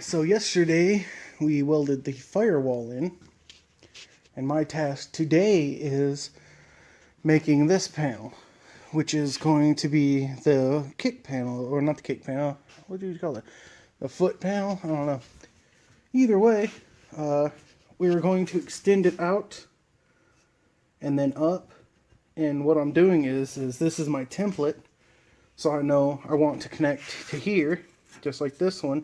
So yesterday we welded the firewall in, and my task today is making this panel, which is going to be the kick panel, or not the kick panel, what do you call it? The foot panel? I don't know. Either way, we are going to extend it out and then up, and what I'm doing is this is my template, so I know I want to connect to here, just like this one.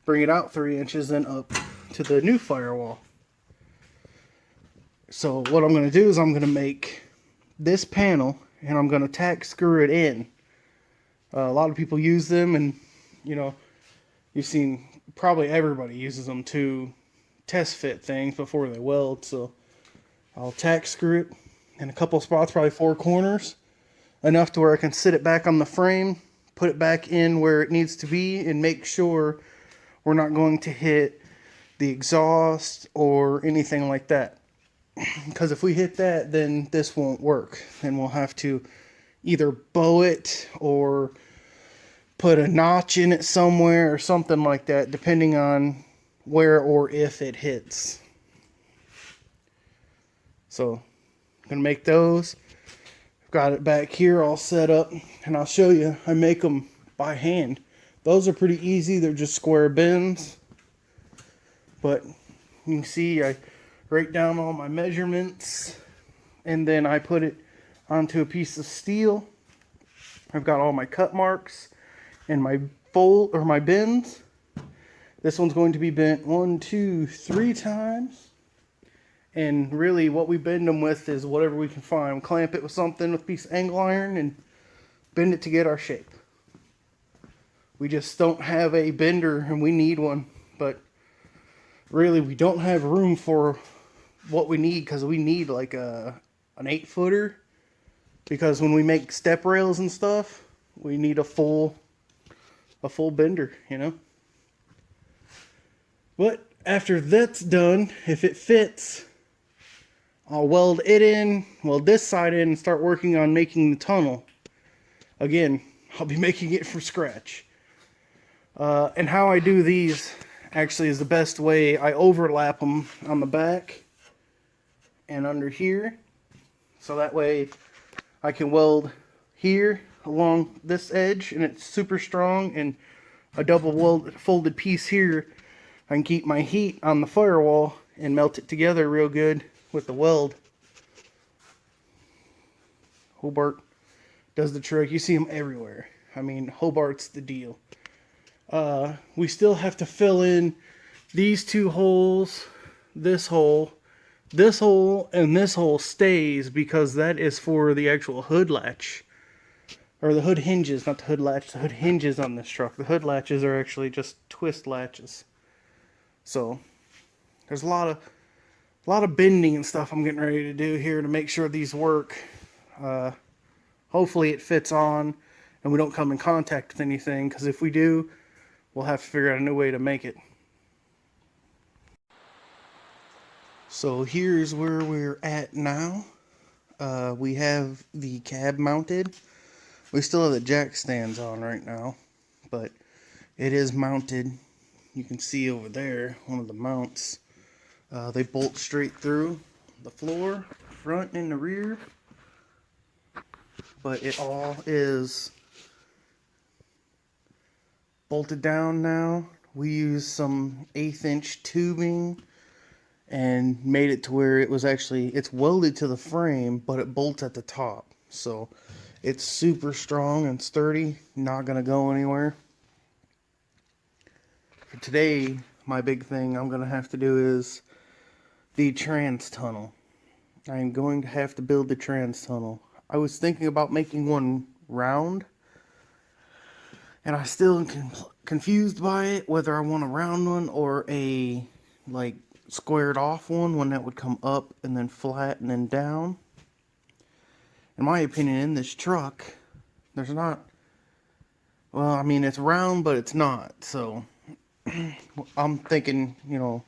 Bring it out 3 inches, then up to the new firewall. So what I'm going to do is I'm going to make this panel, and I'm going to tack screw it in. A lot of people use them, and you know, you've seen probably everybody uses them to test fit things before they weld. So I'll tack screw it in a couple spots, probably 4 corners, enough to where I can sit it back on the frame, put it back in where it needs to be, and make sure we're not going to hit the exhaust or anything like that. Because if we hit that, then this won't work. Then we'll have to either bow it or put a notch in it somewhere or something like that, depending on where or if it hits. So I'm going to make those. I've got it back here all set up, and I'll show you. I make them by hand. Those are pretty easy. They're just square bends. But you can see I write down all my measurements, and then I put it onto a piece of steel. I've got all my cut marks and my my bends. This one's going to be bent 1, 2, 3 times. And really what we bend them with is whatever we can find. Clamp it with something with a piece of angle iron and bend it to get our shape. We just don't have a bender, and we need one, but really we don't have room for what we need, because we need like an 8-footer, because when we make step rails and stuff, we need a full bender, you know. But after that's done, if it fits, I'll weld it in, weld this side in, and start working on making the tunnel. Again, I'll be making it from scratch. And how I do these actually is the best way. I overlap them on the back and under here, so that way I can weld here along this edge, and it's super strong, and a double folded piece here. I can keep my heat on the firewall and melt it together real good with the weld. Hobart does the trick. You see them everywhere. I mean, Hobart's the deal. We still have to fill in these 2 holes, this hole, and this hole stays, because that is for the actual hood latch, or the hood hinges, not the hood latch, the hood hinges on this truck. The hood latches are actually just twist latches. So there's a lot of bending and stuff I'm getting ready to do here to make sure these work. Hopefully it fits on and we don't come in contact with anything, because if we do, we'll have to figure out a new way to make it. So here's where we're at now. We have the cab mounted. We still have the jack stands on right now, but it is mounted. You can see over there one of the mounts. They bolt straight through the floor, front and the rear, but it all is bolted down now. We used some 1/8 inch tubing and made it to where it was actually, it's welded to the frame, but it bolts at the top. So it's super strong and sturdy, not gonna go anywhere. For today, my big thing I'm gonna have to do is the trans tunnel. I'm going to have to build the trans tunnel. I was thinking about making one round, and I still am confused by it, whether I want a round one or a like squared off one that would come up and then flat and then down. In my opinion, in this truck, there's not, well, I mean, it's round, but it's not. So I'm thinking, you know,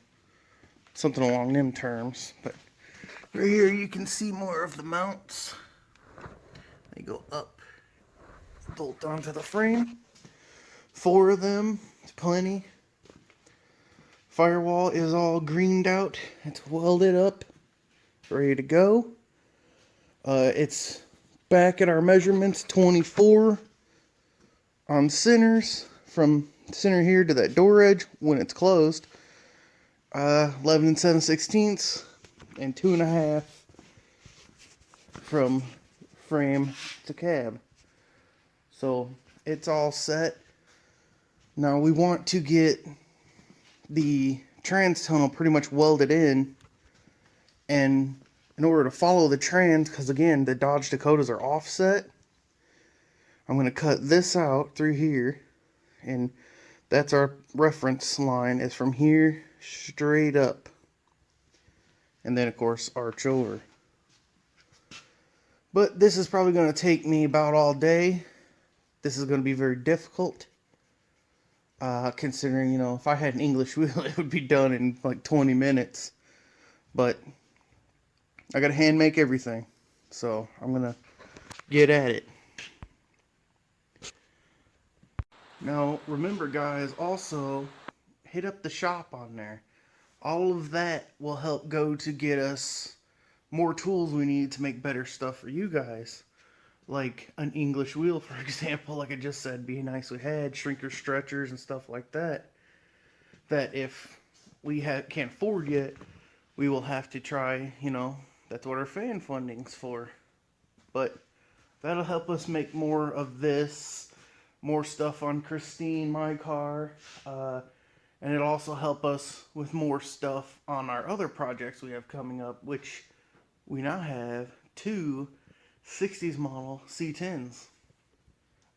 something along them terms. But right here you can see more of the mounts. They go up, bolt onto the frame. 4 of them, it's plenty. Firewall is all greened out. It's welded up, ready to go. It's back at our measurements, 24 on centers from center here to that door edge when it's closed. 11 7/16 and 2.5 from frame to cab. So it's all set. Now we want to get the trans tunnel pretty much welded in, and in order to follow the trans, because again the Dodge Dakotas are offset, I'm going to cut this out through here, and that's our reference line, is from here straight up, and then of course arch over. But this is probably going to take me about all day. This is going to be very difficult, considering, you know, if I had an English wheel it would be done in like 20 minutes, but I got to hand make everything, so I'm going to get at it. Now remember guys, also hit up the shop on there. All of that will help go to get us more tools we need to make better stuff for you guys. Like an English wheel, for example, like I just said, be nice we had, shrinker stretchers and stuff like that. That if we can't afford yet, we will have to try, you know, that's what our fan funding's for. But that'll help us make more of this, more stuff on Christine, my car, and it'll also help us with more stuff on our other projects we have coming up, which we now have 2 60s model C10s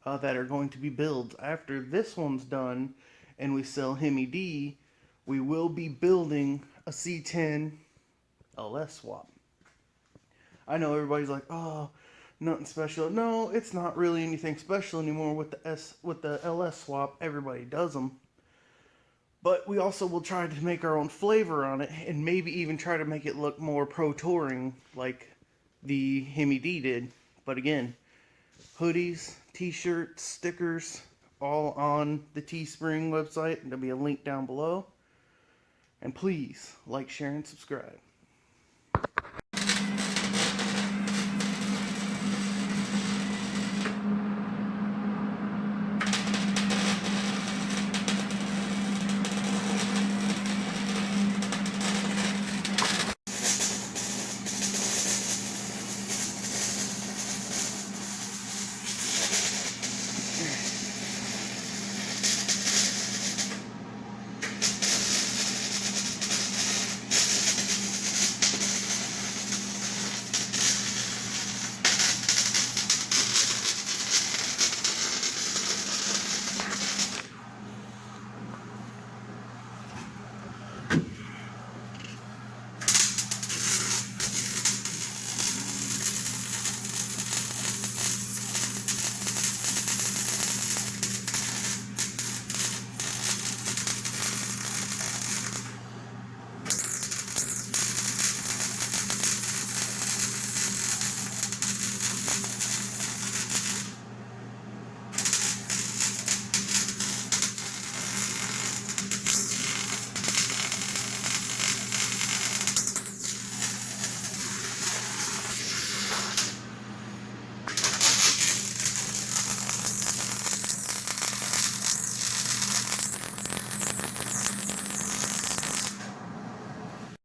that are going to be built. After this one's done and we sell Hemi D, we will be building a C10 LS swap. I know everybody's like, oh, nothing special. No, it's not really anything special anymore with the LS swap. Everybody does them. But we also will try to make our own flavor on it, and maybe even try to make it look more pro touring like the Hemi D did. But again, hoodies, t-shirts, stickers, all on the Teespring website. There'll be a link down below. And please like, share, and subscribe.